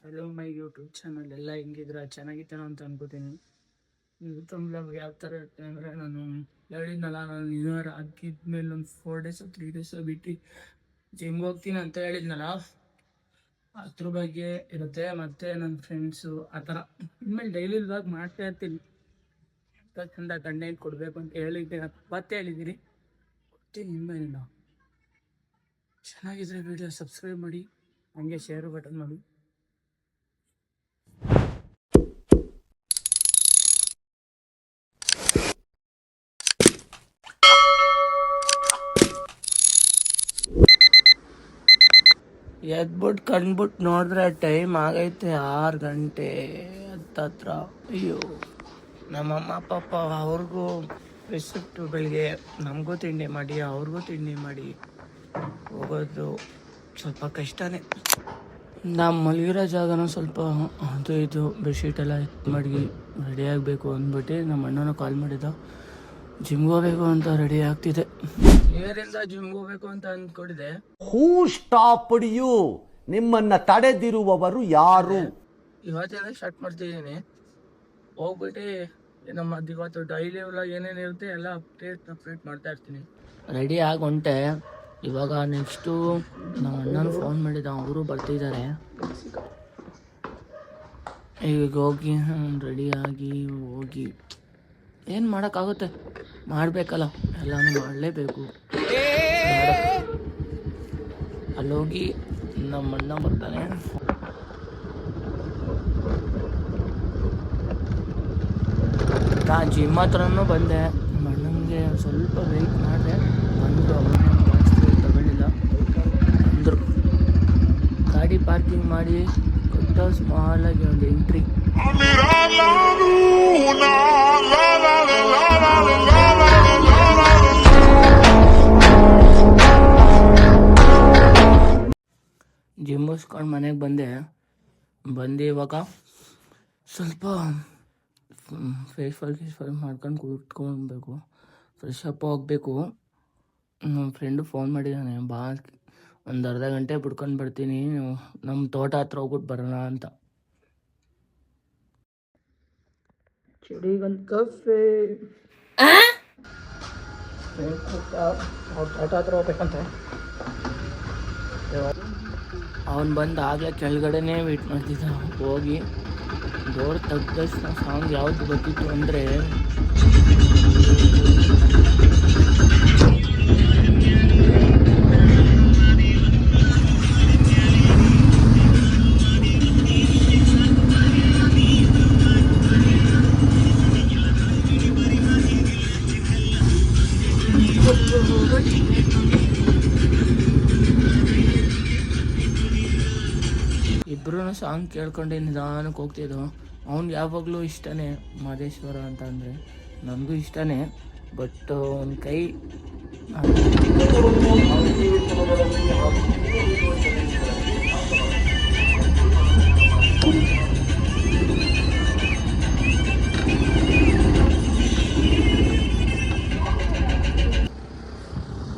Hello my YouTube channel ಎಲ್ಲ ಹೆಂಗಿದ್ರ ಚೆನ್ನಾಗಿತ್ತೇನೋ ಅಂತ ಅನ್ಕೋತೀನಿ. ತುಂಬ ಯಾವ ಥರ ಇರುತ್ತೆ ಅಂದರೆ, ನಾನು ಹೇಳಿದ್ನಲ್ಲ, ನಾನು ನ್ಯೂ ಇಯರ್ ಆಗಿದ್ಮೇಲೆ ಒಂದು 4 ಡೇಸ್ 3 ಡೇಸ್ ಬಿಟ್ಟು ಜಿಮ್ಗೆ ಹೋಗ್ತೀನಿ ಅಂತ ಹೇಳಿದ್ನಲ್ಲ, ಅದ್ರ ಬಗ್ಗೆ ಇರುತ್ತೆ. ಮತ್ತು ನನ್ನ ಫ್ರೆಂಡ್ಸು ಆ ಥರ ಇನ್ಮೇಲೆ ಡೈಲಿ ವ್ಲಾಗ್ ಮಾಡ್ತಾ ಇರ್ತೀನಿ. ಚಂದ ಕಂಟೆಂಟ್ ಕೊಡಬೇಕು ಅಂತ ಹೇಳಿದ್ದೆ, ಮತ್ತೆ ಹೇಳಿದ್ದೀರಿ ಕೊಡ್ತೀನಿ. ಇನ್ಮೇಲೆ ನಾವು ಚೆನ್ನಾಗಿದ್ರೆ ವಿಡಿಯೋ ಸಬ್ಸ್ಕ್ರೈಬ್ ಮಾಡಿ, ಹಂಗೆ ಶೇರ್ ಬಟನ್ ಮಾಡಿ. ಎದ್ಬಿಟ್ಟು ಕಂಡ್ಬಿಟ್ಟು ನೋಡಿದ್ರೆ ಟೈಮ್ ಆಗೈತೆ 6 ಗಂಟೆ ಹತ್ತತ್ರ. ಅಯ್ಯೋ, ನಮ್ಮಮ್ಮ ಪಾಪ ಅವ್ರಿಗೂ ರಿಸಿಪ್ಟು ಬೆಳಿಗ್ಗೆ ನಮಗೂ ತಿಂಡಿ ಮಾಡಿ ಅವ್ರಿಗೂ ತಿಂಡಿ ಮಾಡಿ ಹೋಗೋದು ಸ್ವಲ್ಪ ಕಷ್ಟನೇ. ನಾವು ಮಲಗಿರೋ ಜಾಗನ ಸ್ವಲ್ಪ ಅದು ಇದು ಬೆಡ್ಶೀಟೆಲ್ಲ ಮಾಡಿ ರೆಡಿ ಆಗಬೇಕು ಅಂದ್ಬಿಟ್ಟು ನಮ್ಮ ಅಣ್ಣನ ಕಾಲ್ ಮಾಡಿದ್ದ. ಜಿಮ್ಗೆ ಹೋಗ್ಬೇಕು ಅಂತ ರೆಡಿ ಆಗ್ತಿದೆ. ಇದರಿಂದ ಜಿಮ್ಗೆ ಹೋಗ್ಬೇಕು ಅಂತ ಅಂದ್ಕೊಂಡಿದ್ದೆ. ಹೂ ಸ್ಟಾಪ್ಡ್ ಯು? ನಿಮ್ಮನ್ನ ತಡೆದಿರುವವರು ಯಾರು? ಇವತ್ತೆಲ್ಲ ಸ್ಟಾರ್ಟ್ ಮಾಡ್ತಿದ್ದೀನಿ. ಹೋಗ್ಬಿಟ್ಟು ನಮ್ಮ ಇವತ್ತು ಡೈಲಿ ಎಲ್ಲ ಏನೇನಿರುತ್ತೆ ಎಲ್ಲ ಅಪ್ಡೇಟ್ ಮಾಡ್ತಾ ಇರ್ತೀನಿ. ರೆಡಿ ಆಗಿ ಹೊಂಟೆ. ಇವಾಗ ನೆಕ್ಸ್ಟು ನಮ್ಮ ಅಣ್ಣನ ಫೋನ್ ಮಾಡಿದ್ದ, ಅವರು ಬರ್ತಿದ್ದಾರೆ. ಈಗ ಹೋಗಿ ರೆಡಿಯಾಗಿ ಹೋಗಿ ಏನು ಮಾಡೋಕ್ಕಾಗುತ್ತೆ, ಮಾಡಬೇಕಲ್ಲ, ಎಲ್ಲನೂ ಮಾಡಲೇಬೇಕು. ಅಲ್ಲೋಗಿ ನಮ್ಮ ಅಣ್ಣ ಬರ್ತಾನೆ. ನಾ ಜಿಮ್ ಹತ್ರನೂ ಬಂದೆ. ನಮ್ಮ ಅಣ್ಣನಿಗೆ ಸ್ವಲ್ಪ ವೆಯ್ಟ್ ಮಾಡಿದೆ, ಬಂದರು. ಅವನ್ನೇ ಜಾಸ್ತಿ ತಗೊಳ್ಳಿಲ್ಲ ಅಂದರು. ಗಾಡಿ ಪಾರ್ಕಿಂಗ್ ಮಾಡಿ ಕೊಟ್ಟ ಸ್ಮಾಲಾಗಿ ಒಂದು ಎಂಟ್ರಿ. ಜಿಮ್ ಮುಗಿಸ್ಕೊಂಡು ಮನೆಗೆ ಬಂದು ಇವಾಗ ಸ್ವಲ್ಪ ಫೇಸ್ ವಾಶ್ ಮಾಡ್ಕೊಂಡು ಕೂತ್ಕೊಳ್ಬೇಕು, ಫ್ರೆಶ್ ಅಪ್ ಹೋಗ್ಬೇಕು. ನಮ್ಮ ಫ್ರೆಂಡು ಫೋನ್ ಮಾಡಿದ್ದಾನೆ, ಬಾ ಒಂದು ಅರ್ಧ ಗಂಟೆ ಬಿಡ್ಕೊಂಡು ಬರ್ತೀನಿ, ನಮ್ಮ ತೋಟ ಹತ್ರ ಹೋಗ್ಬಿಟ್ಟು ಬರೋಣ ಅಂತ. ಚಳಿಗೊಂದು ಕಾಫಿ. ಅವ್ರ ತೋಟ ಹತ್ರ ಹೋಗ್ಬೇಕಂತ. ಅವನು ಬಂದು ಆಗಲೇ ಕೆಳಗಡೆನೇ ವೇಟ್ ಮಾಡ್ತಿದ್ದ. ಹೋಗಿ ಡೋರ್ ತೆಗ್ದ ಸಾಂಗ್ ಯಾವುದು ಬರ್ತಿತ್ತು ಅಂದರೆ, ಇಬ್ಬರೂ ಸಾಂಗ್ ಕೇಳ್ಕೊಂಡು ನಿಧಾನಕ್ಕೆ ಹೋಗ್ತಿದ್ದೋ. ಅವ್ನಿಗೆ ಯಾವಾಗಲೂ ಇಷ್ಟನೇ ಮಹದೇಶ್ವರ ಅಂತ ಅಂದರೆ, ನನಗೂ ಇಷ್ಟನೇ. ಬಟ್ ಒಂದು ಕೈ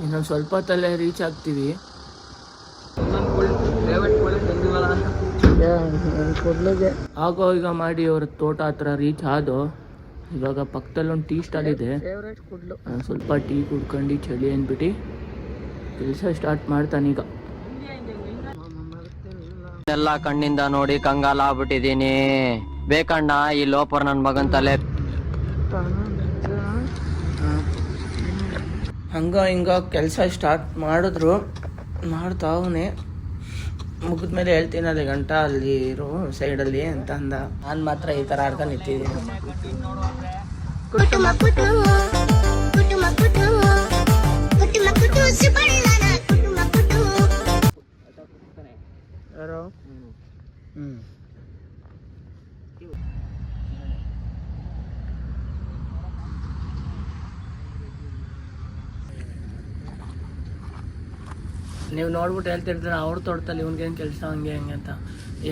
ಇನ್ನೊಂದು ಸ್ವಲ್ಪ ಹೊತ್ತಲ್ಲೇ ರೀಚ್ ಆಗ್ತೀವಿ. ಆಗೋ ಈಗ ಮಾಡಿ ಅವ್ರ ತೋಟ ಹತ್ರ ರೀಚ್ ಆದೋ. ಇವಾಗ ಪಕ್ಕದಲ್ಲಿ ಒಂದು ಟೀ ಸ್ಟಾಲ್ ಇದೆ, ಸ್ವಲ್ಪ ಟೀ ಕುಡ್ಕೊಂಡು ಚಳಿ ಅಂದ್ಬಿಟ್ಟು ಕೆಲಸ ಸ್ಟಾರ್ಟ್ ಮಾಡ್ತಾನೀಗ. ಎಲ್ಲ ಕಣ್ಣಿಂದ ನೋಡಿ ಕಂಗಾಲ ಆಗ್ಬಿಟ್ಟಿದೀನಿ. ಬೇಕಣ್ಣ ಈ ಲೋಪರ್ ನನ್ನ ಮಗನ್ ತಲೆ. ಹಂಗ ಹಿಂಗ ಕೆಲಸ ಸ್ಟಾರ್ಟ್ ಮಾಡಿದ್ರು, ಮಾಡ್ತಾವನೆ. ಮುಗಿದ್ಮೇಲೆ ಹೇಳ್ತೀನಿ, ಅದೇ ಗಂಟ ಅಲ್ಲಿ ಇರೋ ಸೈಡಲ್ಲಿ ಅಂತ ಅಂದ. ನಾನು ಮಾತ್ರ ಈ ಥರ ಆಡ್ಕೊಂಡು ನಿಂತಿದ್ದೀನಿ. ಯಾರೋ ನೀವು ನೋಡ್ಬಿಟ್ಟು ಹೇಳ್ತಿರ್ತಾರೆ, ಅವ್ರು ತೋಟದಲ್ಲಿ ಇವ್ನಿಗೇನು ಕೆಲಸ ಹಂಗೆ ಹಂಗೆ ಅಂತ.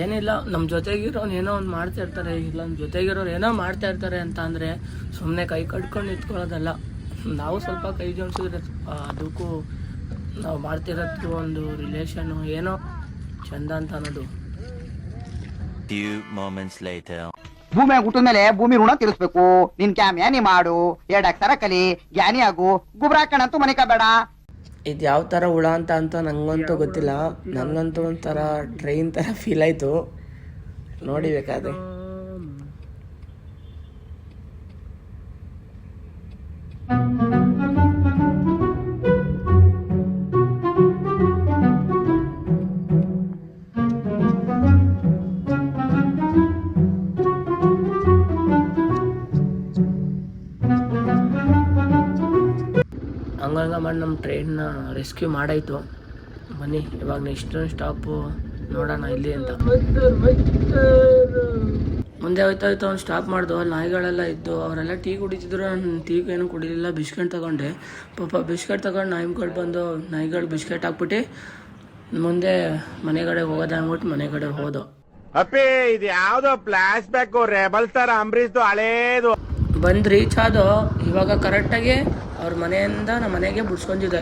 ಏನಿಲ್ಲ, ನಮ್ಮ ಜೊತೆಗಿರೋನು ಏನೋ ಒಂದು ಮಾಡ್ತಾ ಇರ್ತಾರೆ, ಇಲ್ಲ ನಮ್ಮ ಜೊತೆಗಿರೋರು ಏನೋ ಮಾಡ್ತಾ ಇರ್ತಾರೆ ಅಂತ ಅಂದರೆ ಸುಮ್ಮನೆ ಕೈ ಕಟ್ಕೊಂಡು ನಿಂತ್ಕೊಳ್ಳೋದಲ್ಲ. ನಾವು ಸ್ವಲ್ಪ ಕೈ ಜೋಡಿಸಿದ್ರೆ ಅದಕ್ಕೂ ನಾವು ಮಾಡ್ತಿರೋದಕ್ಕೂ ಒಂದು ರಿಲೇಷನ್ನು ಏನೋ ಚಂದ ಅಂತ ಅನ್ನೋದು. few moments later. ಭೂಮಿಯಾಗ ಹುಟ್ಟಿದ ಮೇಲೆ ಭೂಮಿ ಋಣ ತೀರಿಸ್ಬೇಕು. ನಿನ್ ಕ್ಯಾಮ್ಯಾನಿ ಮಾಡು, 2 ಅಕ್ಷರ ಕಲಿ, ಜ್ಞಾನಿ ಆಗು, ಗುಬ್ರ ಹಾಕಣಂತೂ ಮನೆ ಬೇಡ. ಇದು ಯಾವ ಥರ ಹುಳ ಅಂತ ನಂಗಂತೂ ಗೊತ್ತಿಲ್ಲ. ನನಗಂತೂ ಒಂಥರ ಟ್ರೈನ್ ಥರ ಫೀಲ್ ಆಯಿತು ನೋಡಿ ಬೇಕಾದ್ರೆ. ಹಂಗಂಗ ಮಾಡಿ ನಮ್ಮ ಟ್ರೈನ್ನ ರೆಸ್ಕ್ಯೂ ಮಾಡಾಯಿತು. ಬನ್ನಿ ಇವಾಗ ನೆಕ್ಸ್ಟ್ ಸ್ಟಾಪು ನೋಡೋಣ ಇಲ್ಲಿ ಅಂತ. ಮುಂದೆ ಹೋಯ್ತಾ ಅವ್ನು ಸ್ಟಾಪ್ ಮಾಡ್ದು. ಅಲ್ಲಿ ನಾಯಿಗಳೆಲ್ಲ ಇದ್ದು ಅವರೆಲ್ಲ ಟೀ ಕುಡಿತಿದ್ರು. ನಾನು ಟೀ ಏನು ಕುಡಿಲಿಲ್ಲ, ಬಿಸ್ಕೆಟ್ ತೊಗೊಂಡೆ. ಪಾಪ ಬಿಸ್ಕೆಟ್ ತೊಗೊಂಡು ನಾಯಿಗಳು ಬಂದು ನಾಯಿಗಳು ಬಿಸ್ಕೆಟ್ ಹಾಕ್ಬಿಟ್ಟು ಮುಂದೆ ಮನೆ ಕಡೆ ಹೋಗೋದ ಅಂದ್ಬಿಟ್ಟು ಮನೆ ಕಡೆ ಹೋದೋ. ಅಪ್ಪಿ ಇದು ಯಾವ್ದೋ ಫ್ಲಾಶ್ ಬ್ಯಾಕ್ ರೆಬಲ್ ಸ್ಟಾರ್ ಅಂಬರೀಶ್ದು ಹಳೇದು. ಬಂದು ರೀಚ್ ಆದೋ. ಇವಾಗ ಕರೆಕ್ಟಾಗಿ ಅವ್ರ ಮನೆಯಿಂದ ನಮ್ಮ ಮನೆಗೆ ಬಿಡ್ಸ್ಕೊಂಡಿದ್ದೆ.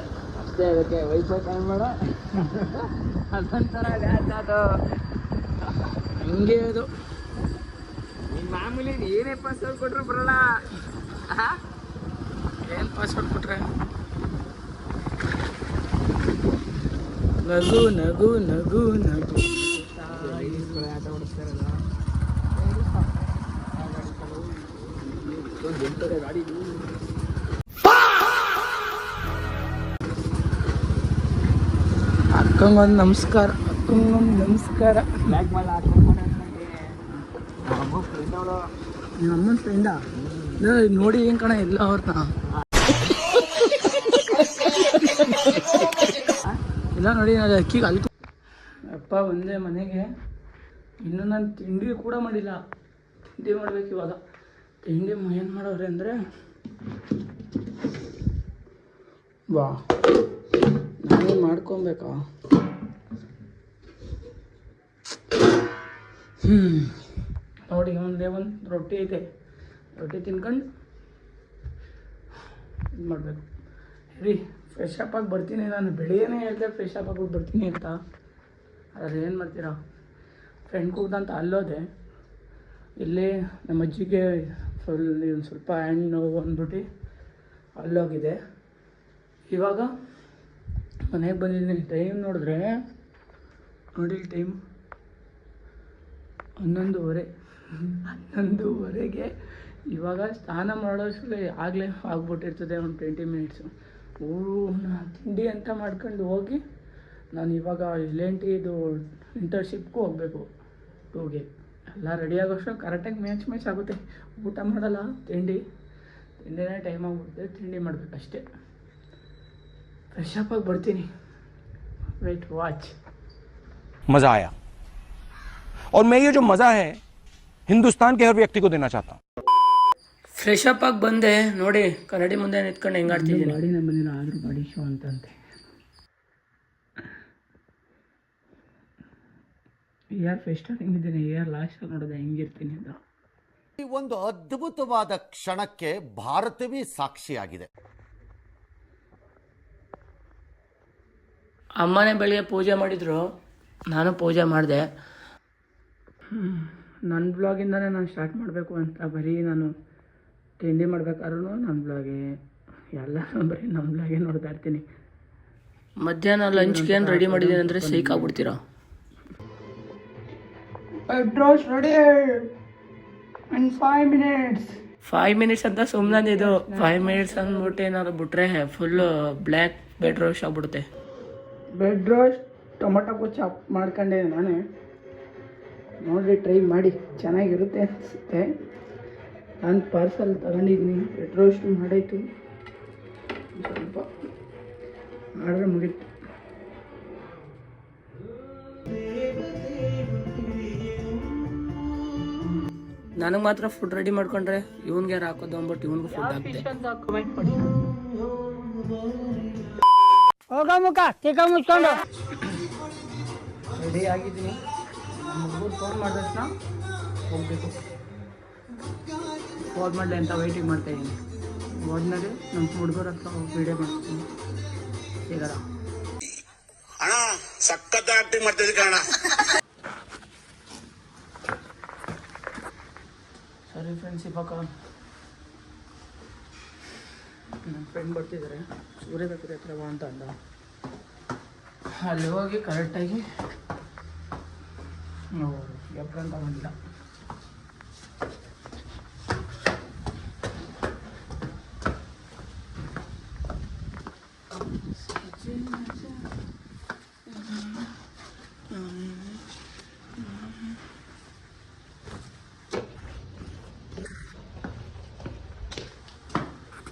ಅದೊಂಥರ ಅದು ಹಂಗೆ ಅದು ಮಾಮೂಲಿ ಏನೇ ಪಾಸ್ವರ್ಡ್ ಕೊಟ್ರೆ ಬರಲ್ಲ. ಏನು ಪಾಸ್ವರ್ಡ್ ಕೊಟ್ರೆ ನಗು ನಗು ನಗು ನಗು ಆಟ ಓಡಿಸ್ತಾರಲ್ಲ ಗಾಡಿ. ಅಕ್ಕಂಗೊಂದು ನಮಸ್ಕಾರ, ಅಕ್ಕಂಗೊಂದು ನಮಸ್ಕಾರ. ನಿಮ್ಮ ಅಮ್ಮನ ಫ್ರೆಂಡಾ? ನೋಡಿ ಏನು ಕಣ ಎಲ್ಲ ಅವ್ರನ್ನ ಇಲ್ಲ ನೋಡಿ. ನಾನು ಅಕ್ಕಿಗೆ ಅಲ್ಕೊ ಅಪ್ಪ ಬಂದೆ ಮನೆಗೆ. ಇನ್ನೂ ನಾನು ತಿಂಡಿ ಕೂಡ ಮಾಡಿಲ್ಲ. ತಿಂಡಿ ಮಾಡ್ಬೇಕು ಇವಾಗ. ತಿಂಡಿ ಏನು ಮಾಡೋರೆ ಅಂದರೆ ವಾ ನಾನೇ ಮಾಡ್ಕೊಬೇಕಾ? ನೋಡಿ ಒಂದು ರೊಟ್ಟಿ ಐತೆ. ರೊಟ್ಟಿ ತಿನ್ಕೊಂಡು ಇದು ಮಾಡಬೇಕು. ರೀ ಫ್ರೆಶ್ ಅಪ್ ಆಗಿ ಬರ್ತೀನಿ. ನಾನು ಬೆಳಿಗ್ಗೆನೇ ಹೇಳ್ದೆ ಫ್ರೆಶ್ ಅಪ್ ಆಗಿ ಬರ್ತೀನಿ ಅಂತ. ಆದರೆ ಏನು ಮಾಡ್ತೀರಾ, ಫ್ರೆಂಡ್ ಕೂಗ್ದಂತ ಅಲ್ಲೋದೆ. ಇಲ್ಲೇ ನಮ್ಮ ಅಜ್ಜಿಗೆ ಒಂದು ಸ್ವಲ್ಪ ಹ್ಯಾಂಡ್ ನೋವು ಅಂದ್ಬಿಟ್ಟು ಅಲ್ಲೋಗಿದೆ. ಇವಾಗ ಮನೆಗೆ ಬಂದಿದ್ದೀನಿ. ಟೈಮ್ ನೋಡಿದ್ರೆ ನೋಡಿ, ಟೈಮ್ 11:30 ಇವಾಗ ಸ್ನಾನ ಮಾಡೋಷ್ಟರಲ್ಲಿ ಆಗಲೇ ಆಗ್ಬಿಟ್ಟಿರ್ತದೆ ಒಂದು 20 ಮಿನಿಟ್ಸು. ತಿಂಡಿ ಅಂತ ಮಾಡ್ಕೊಂಡು ಹೋಗಿ ನಾನು ಇವಾಗ LNTದು ಇಂಟರ್ನ್ಶಿಪ್ಗೂ ಹೋಗಬೇಕು 2ಗೆ. ಎಲ್ಲ ರೆಡಿ ಆಗೋಷ್ಟು ಕರೆಕ್ಟಾಗಿ ಮ್ಯಾಚ್ ಆಗುತ್ತೆ. ಊಟ ಮಾಡಲ್ಲ, ತಿಂಡಿನೇ ಟೈಮ್ ಆಗುತ್ತೆ. ತಿಂಡಿ ಮಾಡಬೇಕು ಅಷ್ಟೇ. फ्रेश अप आग बढ़ती वेट वॉच मजा आया और मैं ये जो मजा है हिंदुस्तान के हर व्यक्ति को देना चाहता हूँ. फ्रेश अप आग बंदे ನೋಡಿ ಕನ್ನಡಿ ಮುಂದೆ ನಿಂತ್ಕೊಂಡು ಹೆಂಗ್ ಆಡ್ತಿದ್ದೀನಿ. ಗಾಡಿನ ಬಂದಿಲ್ಲ ಆದ್ರೂ ಗಾಡಿ ಶೋ ಅಂತಂತೆ. ಯಾರ್ ಫಸ್ಟ್ ಸ್ಟಾರ್ಟಿಂಗ್ ಇದ್ದೀನಿ, ಯಾರ್ ಲಾಸ್ಟ್ ನೋಡೋದು ಹೆಂಗಿರ್ತೀನಿ ಅಂತ. ಈ ಒಂದು ಅದ್ಭುತವಾದ ಕ್ಷಣಕ್ಕೆ ಭಾರತವೇ ಸಾಕ್ಷಿಯಾಗಿದೆ. ಅಮ್ಮನೇ ಬೆಳಿಗ್ಗೆ ಪೂಜೆ ಮಾಡಿದ್ರು, ನಾನು ಪೂಜೆ ಮಾಡಿದೆ. ನನ್ನ ಬ್ಲಾಗಿಂದನೇ ನಾನು ಸ್ಟಾರ್ಟ್ ಮಾಡಬೇಕು ಅಂತ ಬರೀ ನಾನು ತಿಂಡಿ ಮಾಡ್ಬೇಕಾದ್ರೂ ನನ್ನ ಬ್ಲಾಗೆ ಎಲ್ಲ ಬರೀ ನಮ್ಮ ಬ್ಲಾಗೆ ನೋಡ್ತಾ ಇರ್ತೀನಿ. ಮಧ್ಯಾಹ್ನ ಲಂಚ್ಗೆ ಏನು ರೆಡಿ ಮಾಡಿದ್ದೀನಿ ಅಂದರೆ ಸೈಕ್ ಆಗ್ಬಿಡ್ತೀರಾ. ಡ್ರೋಸ್ ರೆಡಿ ಇನ್ 5 minutes. 5 minutes ಅಂತ ಸುಮ್ಮನೆ ಇದು 5 minutes ಅಂದ್ಬಿಟ್ಟು ಏನಾದ್ರು ಬಿಟ್ರೆ ಫುಲ್ಲು ಬ್ಲ್ಯಾಕ್ ಬೆಡ್ ರೋಸ್ಟ್ ಆಗ್ಬಿಡುತ್ತೆ. ಬೆಡ್ ರೋಸ್ಟ್ ಟೊಮೊಟೊ ಚಾಪ್ ಮಾಡ್ಕೊಂಡೆ ನಾನೇ. ನೋಡಿ ಟ್ರೈ ಮಾಡಿ, ಚೆನ್ನಾಗಿರುತ್ತೆ ಅನಿಸುತ್ತೆ. ನಾನು ಪಾರ್ಸಲ್ ತಗೊಂಡಿದ್ದೀನಿ. ಬೆಡ್ ರೋಸ್ಟ್ ಮಾಡಾಯಿತು, ಸ್ವಲ್ಪ ಮಾಡಿದ್ರೆ ಮುಗೀತು. ನನಗೆ ಮಾತ್ರ ಫುಡ್ ರೆಡಿ ಮಾಡ್ಕೊಂಡ್ರೆ ಇವನ್ಗೆ ಯಾರು ಹಾಕೋದು ಅಂದ್ಬಿಟ್ಟು ಇವನ್ಗೂ ಫುಡ್ ಹಾಕ್ತೆ. ಹೋಗ ಮುಖ ಚಿಕ್ಕ ಮುಚ್ಕೊಂಡು ರೆಡಿ ಆಗಿದ್ದೀನಿ. ಹುಡುಗರು ಫೋನ್ ಮಾಡಿದ ತಕ್ಷಣ ಹೋಗ್ಬೇಕು. ಫೋನ್ ಮಾಡಲಿ ಅಂತ ವೆಯ್ಟಿಂಗ್ ಮಾಡ್ತಾ ಇದ್ದೀನಿ. ಹೋದ್ಮೇಲೆ ನಮ್ಮ ಹುಡುಗರ ಹತ್ರ ವೀಡಿಯೋ ಮಾಡ್ತೀನಿ. ಸಿಗಲ್ಲ ಅಣ್ಣ ಸಖತ್ ಆಕ್ಟಿಂಗ್ ಮಾಡ್ತಿದ್ದೆ ಕಣ. ಸರಿ ಫ್ರೆಂಡ್ಸ್, ಇವಾಗ ನನ್ನ ಫ್ರೆಂಡ್ ಬರ್ತಿದ್ದಾರೆ, ಸೂರ್ಯಬೇಕರಿ ಹತ್ರ ಬಾ ಅಂತ ಅಂದ. ಅಲ್ಲಿ ಹೋಗಿ ಕರೆಕ್ಟಾಗಿ ಎಪ್ರಂತ ಬಂದಿಲ್ಲ.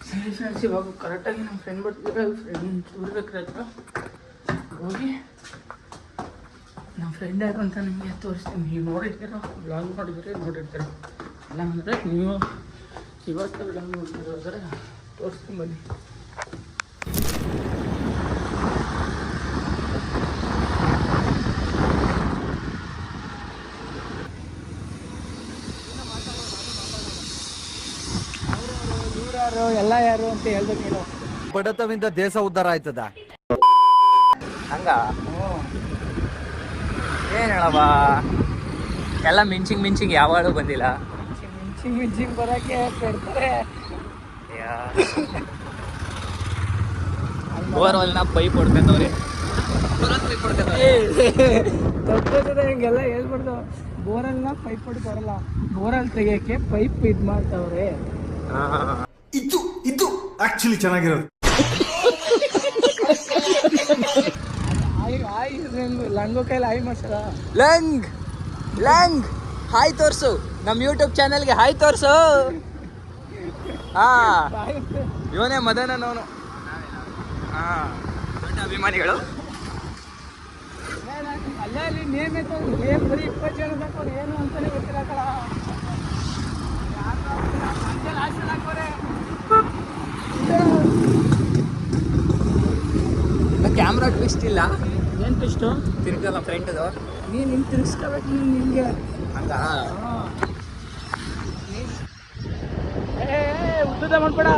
ಸರಿ ಫ್ರೆಂಡ್ಸ್, ಇವಾಗ ಕರೆಕ್ಟಾಗಿ ನಮ್ಮ ಫ್ರೆಂಡ್ ಬರ್ತಿದ್ದಾರೆ. ಫ್ರೆಂಡ್ ಸೂರ್ಯಬೇಕರಿ ಹತ್ರ ಹೋಗಿ ನಮ್ಮ ಫ್ರೆಂಡ್ ಯಾರು ಅಂತ ನಿಮಗೆ ತೋರಿಸ್ತೀನಿ. ನೀವು ನೋಡಿರ್ತೀರ, ಬ್ಲಾಗ್ ನೋಡಿರ್ತೀರ. ಇಲ್ಲ ಅಂದರೆ ನೀವು ಇವತ್ತು ಬ್ಲಾಗ್ ನೋಡ್ತಿರೋದ್ರೆ ತೋರಿಸ್ತೀನಿ ಬನ್ನಿ. ಯಾರು ಎಲ್ಲ ಯಾರು ಅಂತ ಹೇಳ್ಬೇಕು ನೀನು. ಬಡತವಿಂದ ದೇಶ ಉದ್ಧಾರ ಆಯ್ತದ. ಹಂಗ ಏನ್ ಹೇಳವ, ಎಲ್ಲ ಮಿಂಚಿಂಗ್ ಯಾವಾಗಲೂ ಬಂದಿಲ್ಲ. ಮಿಂಚಿಂಗ್ ಬರೋಕ್ಕೆ ಕೊಡ್ತಾರೆ. ಬೋರ್ವೆಲ್ನ ಪೈಪ್ ಹೊಡ್ಕೊಂಡವ್ರೆ. ತಪ್ಪದ ಹಿಂಗೆಲ್ಲ ಹೇಳ್ಬಾರ್ದು. ಬೋರಲ್ನ ಪೈಪ್ ಹೊಡ್ತಾರಲ್ಲ, ಬೋರಲ್ಲಿ ತೆಗಿಯೋಕ್ಕೆ ಪೈಪ್ ಇದು ಮಾಡ್ತಾವ್ರೆ. ಇದು ಆಕ್ಚುಲಿ ಚೆನ್ನಾಗಿರೋದು. ಲಂಗೋ ಕೈಲಿ ಆಯ್ ಮಾಡ್ಸಲ್ಲ. ಲಂಗ್ ಹಾಯ್ ತೋರ್ಸು, ನಮ್ಮ ಯೂಟ್ಯೂಬ್ ಚಾನೆಲ್ಗೆ ಹಾಯ್ ತೋರ್ಸು. ಹಾ, ಇವನೇ ಮದನನವನು. ಹಾ, ದೊಡ್ಡ ಅಭಿಮಾನಿಗಳು. ಅಲ್ಲೇ ಅಲ್ಲಿ ನೇಮ್ ನೇಮ್ ಬರೀ 20 ಜನ ಹಾಕೋರು, ಏನು ಅಂತಾನೆ ಗೊತ್ತಿಲ್ಲ ಕಣ. ಕ್ಯಾಮ್ರಾ ಟ್ವಿಸ್ಟ್ ಇಲ್ಲ. ಏನು ಇಷ್ಟು ತಿರ್ಗಲ್ಲ ಫ್ರೆಂಡ್ದು. ನೀನು ಹಿಂಗೆ ತಿರ್ಗಿಸ್ಕೋಬೇಕು ನಿಮಗೆ. ಹಂಗ ಉದ್ದದ ಮಾಡ್ಬೇಡ.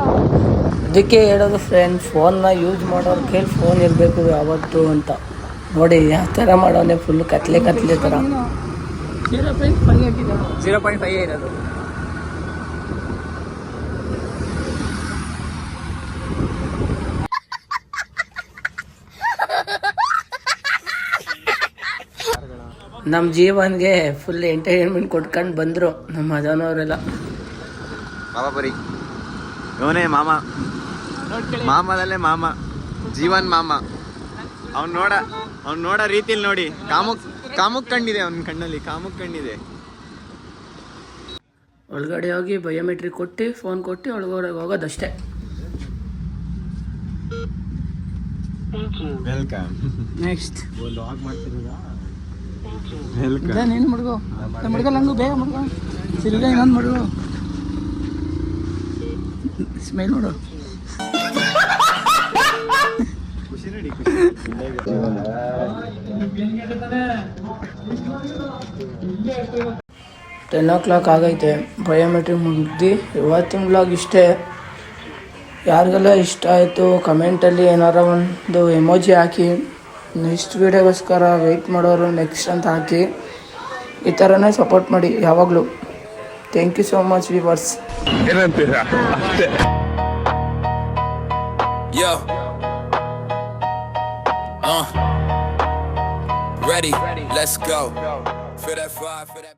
ಅದಕ್ಕೆ ಹೇಳೋದು ಫ್ರೆಂಡ್, ಫೋನ್ನ ಯೂಸ್ ಮಾಡೋರ ಕೈಲಿ ಫೋನ್ ಇರಬೇಕು ಯಾವತ್ತು ಅಂತ. ನೋಡಿ ಯಾವ ಥರ ಮಾಡೋನೆ, ಫುಲ್ ಕತ್ಲೆ ಥರ. 0.5 ಹಾಕಿದ. 0.5 ಇರೋದು. ನಮ್ಮ ಜೀವನ್ಗೆ ಫುಲ್ ಎಂಟರ್ಟೈನ್ಮೆಂಟ್ ಕೊಟ್ಕೊಂಡು ಬಂದರು ನಮ್ಮ ಮದನವರೆಲ್ಲ. ಮಾಮ ಬರೀ ಇವನೇ ಮಾಮ, ಮಾಮದಲ್ಲೇ ಮಾಮ, ಜೀವನ್ ಮಾಮ. ಅವ್ನು ನೋಡೋ ರೀತಿಲಿ ನೋಡಿ, ಕಾಮುಕ್ ಕಣ್ಣಿದೆ ಅವನ ಕಣ್ಣಲ್ಲಿ, ಕಾಮುಕ್ ಕಣ್ಣಿದೆ. ಒಳಗಡೆ ಹೋಗಿ ಬಯೋಮೆಟ್ರಿಕ್ ಕೊಟ್ಟು ಫೋನ್ ಕೊಟ್ಟು ಒಳಗಡೆ ಹೋಗೋದಷ್ಟೇ. ವೆಲ್ಕಮ್. ನೆಕ್ಸ್ಟ್ ಲಾಗ್ ಮಾಡ್ತಿರೋದಾ? ನೀನು ಮಡ್ಗೋ ಮಡ್ಗೋ, ಬೇಗ ಮಡ್ಗೋ, ಸಿಲ್ಗ ಇನ್ನೊಂದು ಮಡ್ಗೋ. ಸ್ಮೈಲ್ ನೋಡು. ಖುಷಿ ನೋಡಿ. 10 o'clock ಆಗೈತೆ. ಬಯೋಮೆಟ್ರಿಕ್ ಮುಗ್ದು ಇವತ್ತಿನ ವ್ಲಾಗ್ ಇಷ್ಟೇ. ಯಾರಿಗೆಲ್ಲ ಇಷ್ಟ ಆಯಿತು ಕಮೆಂಟಲ್ಲಿ ಏನಾರ ಒಂದು ಎಮೋಜಿ ಹಾಕಿ. ನೆಕ್ಸ್ಟ್ ವೀಡಿಯೋಗೋಸ್ಕರ ವೆಯ್ಟ್ ಮಾಡೋರು ನೆಕ್ಸ್ಟ್ ಅಂತ ಹಾಕಿ. ಈ ಥರನೇ ಸಪೋರ್ಟ್ ಮಾಡಿ ಯಾವಾಗಲೂ. Thank you so much viewers. Ready, let's go. For that 5, for that